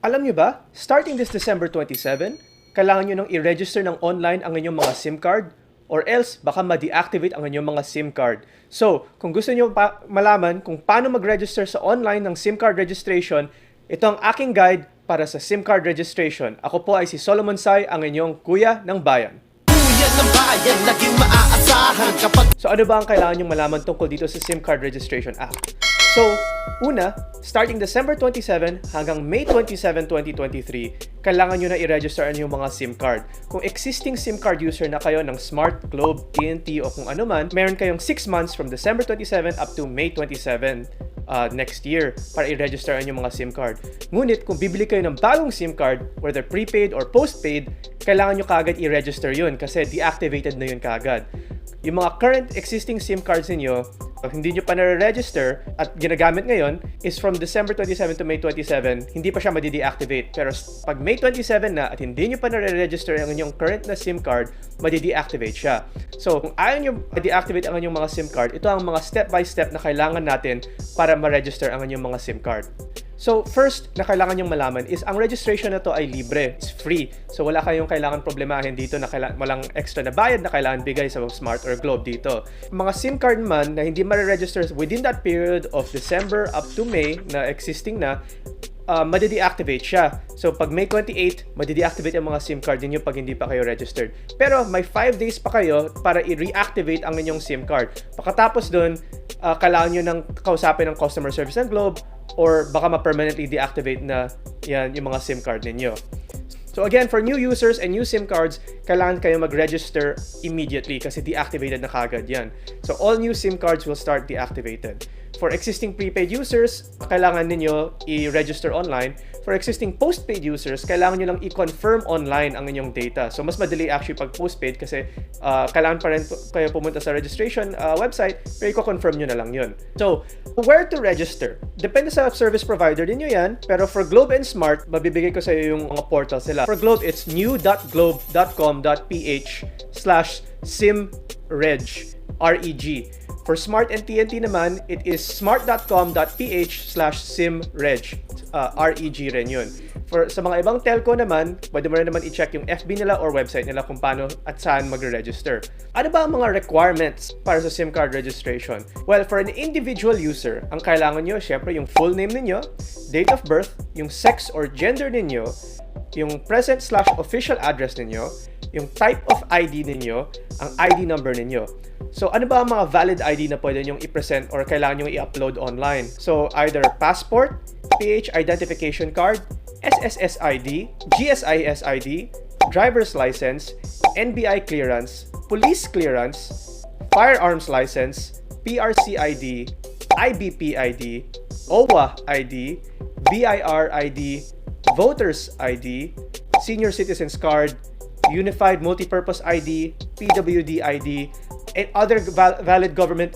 Alam nyo ba, starting this December 27, kailangan nyo nang i-register ng online ang inyong mga SIM card or else baka ma-deactivate ang inyong mga SIM card. So, kung gusto nyo malaman kung paano mag-register sa online ng SIM card registration, ito ang aking guide para sa SIM card registration. Ako po ay si Solomon Say, ang inyong Kuya ng Bayan. Kuya ng Bayan, naging maaasahan kapag... So, ano ba ang kailangan nyo malaman tungkol dito sa SIM card registration app? So, una, starting December 27 hanggang May 27, 2023, kailangan nyo na i-register ang inyong mga SIM card. Kung existing SIM card user na kayo ng Smart, Globe, TNT o kung ano man, meron kayong 6 months from December 27 up to May 27 next year para i-register ang inyong mga SIM card. Ngunit kung bibili kayo ng bagong SIM card, whether prepaid or postpaid, kailangan nyo kaagad i-register yun kasi deactivated na yun kaagad. Yung mga current existing SIM cards niyo, pag hindi nyo pa na-register at ginagamit ngayon is from December 27 to May 27, hindi pa siya madi-deactivate. Pero pag May 27 na at hindi nyo pa na-register ang inyong current na SIM card, madi-deactivate siya. So, kung ayaw nyo ma-deactivate ang inyong mga SIM card, ito ang mga step-by-step na kailangan natin para ma-register ang inyong mga SIM card. So, first na kailangan nyong malaman is ang registration na to ay libre. It's free. So, wala kayong kailangan problemahin dito na walang extra na bayad na kailangan bigay sa Smart or Globe dito. Mga SIM card man na hindi ma-register within that period of December up to May na existing na, madi-deactivate siya. So, pag May 28, madi-deactivate ang mga SIM card ninyo pag hindi pa kayo registered. Pero, may 5 days pa kayo para i-reactivate ang inyong SIM card. Pagkatapos dun, kailangan nyo nang kausapin ng customer service ng Globe or baka ma-permanently deactivate na yan yung mga SIM card ninyo. So again, for new users and new SIM cards, kailangan kayo mag-register immediately kasi deactivated na kagad yan. So all new SIM cards will start deactivated. For existing prepaid users, kailangan ninyo i-register online. For existing postpaid users, kailangan nyo lang i-confirm online ang inyong data. So mas madali actually pag postpaid kasi kailangan pa rin kayo pumunta sa registration website pero i-confirm nyo na lang yun. So, where to register? Depende sa service provider ninyo yan, pero for Globe and Smart, mabibigay ko sa iyo yung mga portals nila. For Globe, it's new.globe.com.ph/simreg. REG. For Smart and TNT naman, it is smart.com.ph/simreg. REG rin yun. For sa mga ibang telco naman, pwede mo rin naman i-check yung FB nila or website nila kung paano at saan magre-register. Ano ba ang mga requirements para sa SIM card registration? Well, for an individual user, ang kailangan nyo, syempre yung full name ninyo, date of birth, yung sex or gender ninyo, yung present/official address ninyo, yung type of ID ninyo, ang ID number ninyo. So, ano ba ang mga valid ID na pwede nyong i-present or kailangan nyong i-upload online? So, either passport, PH identification card, SSS ID, GSIS ID, driver's license, NBI clearance, police clearance, firearms license, PRC ID, IBP ID, OWA ID, BIR ID, voters ID, senior citizens card, Unified Multipurpose ID, PWD ID, and other valid government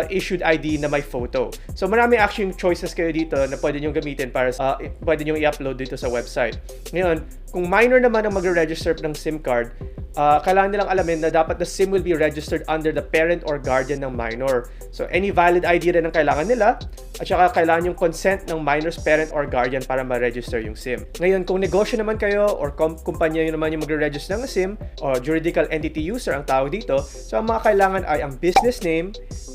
issued ID na may photo. So marami actually choices kayo dito na pwede nyo gamitin para pwede nyo i-upload dito sa website. Ngayon, kung minor naman ang magre-register ng SIM card, kailangan nilang alamin na dapat the SIM will be registered under the parent or guardian ng minor. So any valid ID rin ang kailangan nila at saka kailangan yung consent ng minor's parent or guardian para ma-register yung SIM. Ngayon, kung negosyo naman kayo or kumpanya yun naman yung magre-register ng SIM o juridical entity user ang tawag dito, so ang mga kailangan ay ang business name,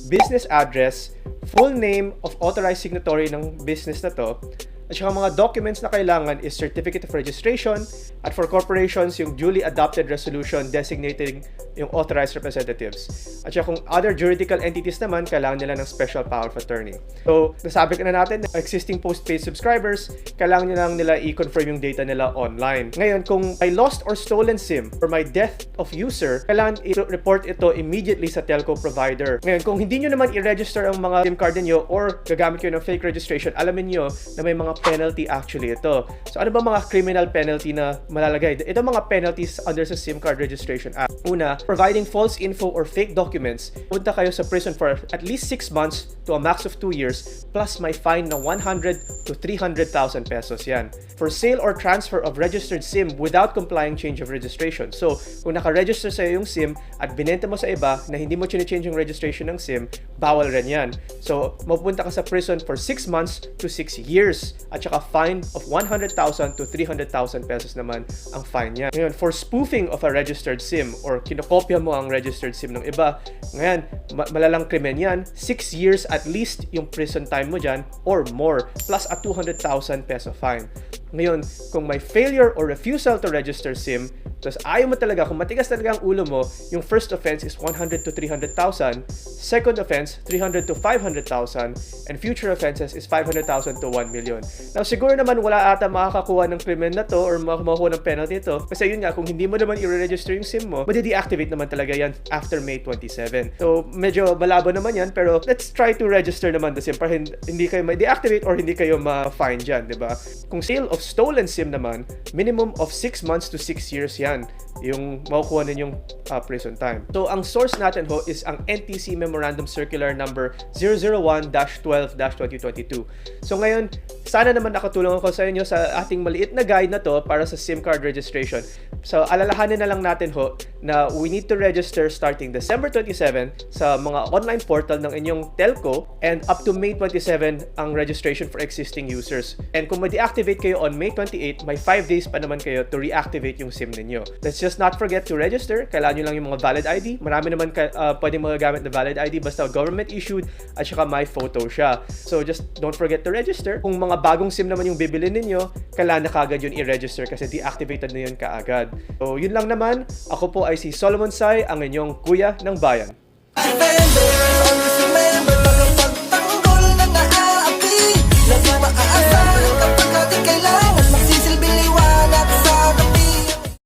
business address, full name of authorized signatory ng business na to, at saka mga documents na kailangan is Certificate of Registration at for corporations yung duly adopted resolution designating yung authorized representatives. At saka kung other juridical entities naman, kailangan nila ng special power of attorney. So, nasabi ko na natin, existing postpaid subscribers, kailangan nila i-confirm yung data nila online. Ngayon, kung may lost or stolen SIM or may death of user, kailangan i-report ito immediately sa telco provider. Ngayon, kung hindi nyo naman i-register ang mga SIM card niyo or gagamit kayo ng fake registration, alamin nyo na may mga penalty actually ito. So ano ba mga criminal penalty na malalagay? Ito mga penalties under sa SIM card registration act. Una, providing false info or fake documents. Punta kayo sa prison for at least 6 months to a max of 2 years plus may fine na 100 to 300,000 pesos yan. For sale or transfer of registered SIM without complying change of registration. So kung naka-register sa'yo yung SIM at binenta mo sa iba na hindi mo change yung registration ng SIM, bawal rin yan. So mapupunta ka sa prison for 6 months to 6 years at saka fine of 100,000 to 300,000 pesos naman ang fine niya. Ngayon, for spoofing of a registered SIM or kinokopya mo ang registered SIM ng iba, ngayon, malalang krimen yan, 6 years at least yung prison time mo dyan or more, plus a 200,000 peso fine. Ngayon, kung may failure or refusal to register SIM, tapos ayaw mo talaga, kung matigas talaga ang ulo mo, yung first offense is 100 to 300,000, second offense, 300 to 500,000, and future offenses is 500,000 to 1 million. Now, siguro naman wala ata makakakuha ng krimen na to or makakuha ng penalty to, kasi yun nga, kung hindi mo naman i-register yung SIM mo, madi-deactivate naman talaga yan after May 27. So, medyo malabo naman yan, pero let's try to register naman the SIM para hindi kayo ma-deactivate or hindi kayo ma-fine dyan, di ba? Kung sale of stolen SIM naman, minimum of 6 months to 6 years yan yung makukuha ninyong prison time. So, ang source natin ho is ang NTC Memorandum Circular number 001-12-2022. So, ngayon, sana naman nakatulong ako sa inyo sa ating maliit na guide na to para sa SIM card registration. So, alalahanin na lang natin ho na we need to register starting December 27 sa mga online portal ng inyong telco and up to May 27 ang registration for existing users. And kung ma-deactivate kayo on May 28, may 5 days pa naman kayo to reactivate yung SIM ninyo. Let's just not forget to register. Kailangan nyo lang yung mga valid ID. Marami naman pwedeng magagamit na valid ID basta government issued at saka may photo siya. So just don't forget to register. Kung mga bagong SIM naman yung bibilin ninyo, kailangan na kagad yun i-register kasi deactivated na yun kaagad. So yun lang naman. Ako po ay si Solomon Say, ang inyong kuya ng bayan. And there's always